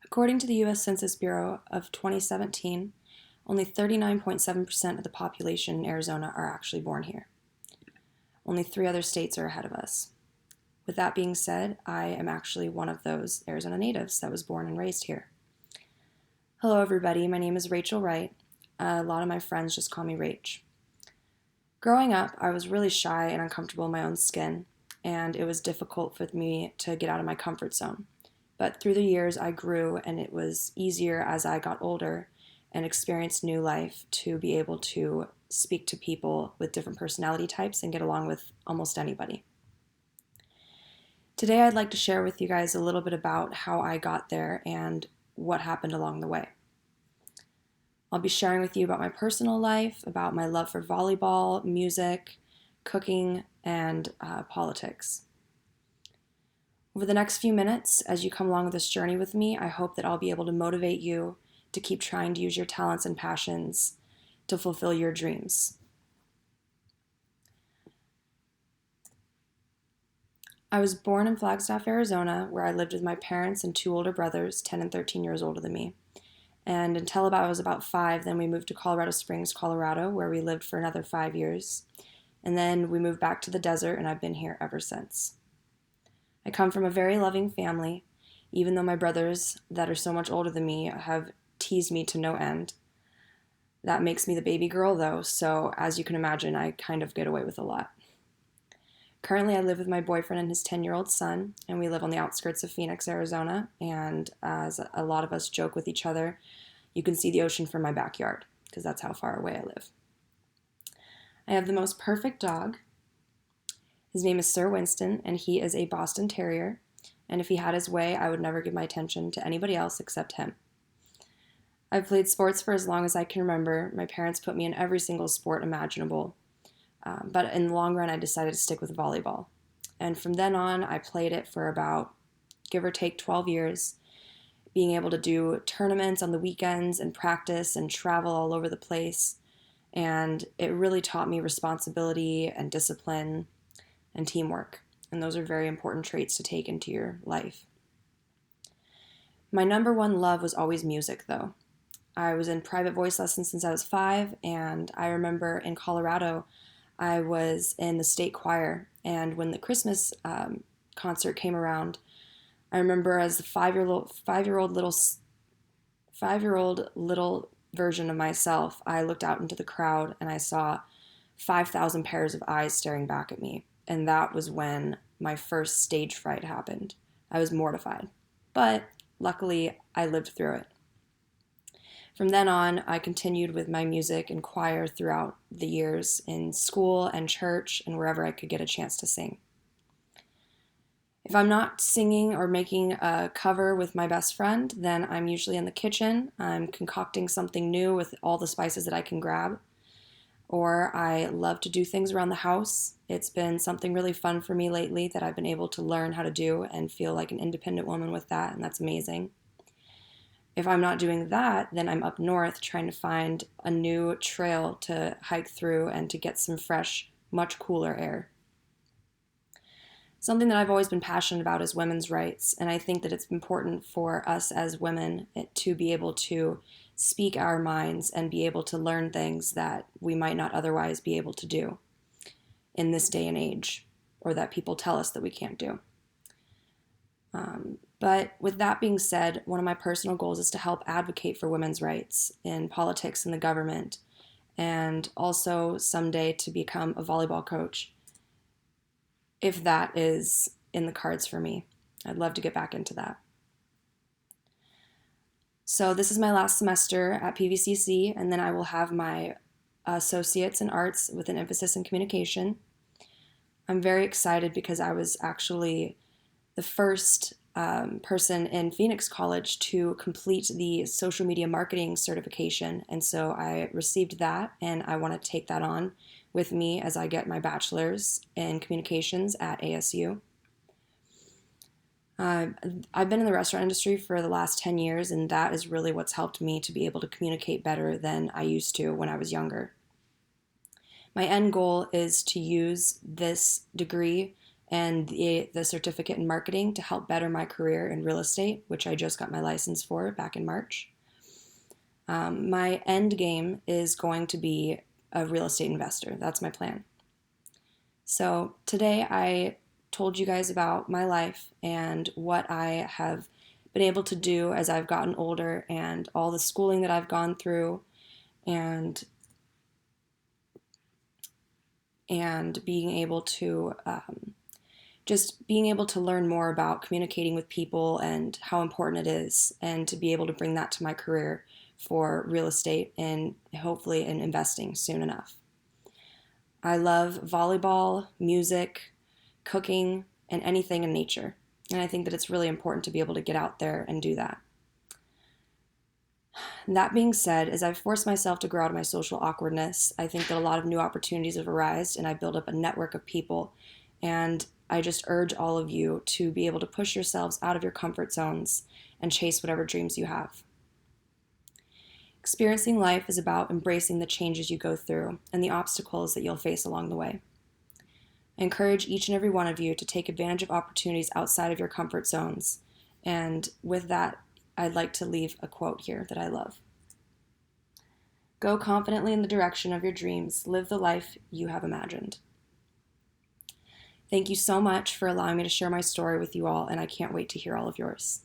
According to the U.S. Census Bureau of 2017, only 39.7% of the population in Arizona are actually born here. Only 3 other states are ahead of us. With that being said, I am actually one of those Arizona natives that was born and raised here. Hello, everybody. My name is Rachel Wright. A lot of my friends just call me Rach. Growing up, I was really shy and uncomfortable in my own skin, and it was difficult for me to get out of my comfort zone. But through the years, I grew, and it was easier as I got older and experienced new life to be able to speak to people with different personality types and get along with almost anybody. Today, I'd like to share with you guys a little bit about how I got there and what happened along the way. I'll be sharing with you about my personal life, about my love for volleyball, music, cooking, and politics. Over the next few minutes, as you come along with this journey with me, I hope that I'll be able to motivate you to keep trying to use your talents and passions to fulfill your dreams. I was born in Flagstaff, Arizona, where I lived with my parents and 2 older brothers, 10 and 13 years older than me. And until I was about 5, then we moved to Colorado Springs, Colorado, where we lived for another 5 years. And then we moved back to the desert, and I've been here ever since. I come from a very loving family, even though my brothers that are so much older than me have teased me to no end. That makes me the baby girl, though, so as you can imagine, I kind of get away with a lot. Currently, I live with my boyfriend and his 10-year-old son, and we live on the outskirts of Phoenix, Arizona, and as a lot of us joke with each other, you can see the ocean from my backyard, because that's how far away I live. I have the most perfect dog. His name is Sir Winston, and he is a Boston Terrier, and if he had his way, I would never give my attention to anybody else except him. I've played sports for as long as I can remember. My parents put me in every single sport imaginable, but in the long run, I decided to stick with volleyball. And from then on, I played it for about, give or take, 12 years, being able to do tournaments on the weekends and practice and travel all over the place. And it really taught me responsibility and discipline and teamwork. And those are very important traits to take into your life. My number one love was always music, though. I was in private voice lessons since I was 5, and I remember in Colorado, I was in the state choir, and when the Christmas concert came around, I remember as a five-year-old little version of myself, I looked out into the crowd and I saw 5,000 pairs of eyes staring back at me, and that was when my first stage fright happened. I was mortified, but luckily I lived through it. From then on, I continued with my music and choir throughout the years in school and church and wherever I could get a chance to sing. If I'm not singing or making a cover with my best friend, then I'm usually in the kitchen. I'm concocting something new with all the spices that I can grab. Or I love to do things around the house. It's been something really fun for me lately that I've been able to learn how to do and feel like an independent woman with that, and that's amazing. If I'm not doing that, then I'm up north trying to find a new trail to hike through and to get some fresh, much cooler air. Something that I've always been passionate about is women's rights, and I think that it's important for us as women to be able to speak our minds and be able to learn things that we might not otherwise be able to do in this day and age, or that people tell us that we can't do. But with that being said, one of my personal goals is to help advocate for women's rights in politics and the government, and also someday to become a volleyball coach, if that is in the cards for me. I'd love to get back into that. So this is my last semester at PVCC, and then I will have my associates in arts with an emphasis in communication. I'm very excited because I was actually the first person in Phoenix College to complete the social media marketing certification. And so I received that, and I want to take that on with me as I get my bachelor's in communications at ASU. I've been in the restaurant industry for the last 10 years, and that is really what's helped me to be able to communicate better than I used to when I was younger. My end goal is to use this degree and the certificate in marketing to help better my career in real estate, which I just got my license for back in March. My end game is going to be a real estate investor. That's my plan. So today I told you guys about my life and what I have been able to do as I've gotten older and all the schooling that I've gone through and being able to just being able to learn more about communicating with people and how important it is, and to be able to bring that to my career for real estate and hopefully in investing soon enough. I love volleyball, music, cooking, and anything in nature. And I think that it's really important to be able to get out there and do that. That being said, as I've forced myself to grow out of my social awkwardness, I think that a lot of new opportunities have arisen, and I build up a network of people. And I just urge all of you to be able to push yourselves out of your comfort zones and chase whatever dreams you have. Experiencing life is about embracing the changes you go through and the obstacles that you'll face along the way. I encourage each and every one of you to take advantage of opportunities outside of your comfort zones. And with that, I'd like to leave a quote here that I love. Go confidently in the direction of your dreams. Live the life you have imagined. Thank you so much for allowing me to share my story with you all, and I can't wait to hear all of yours.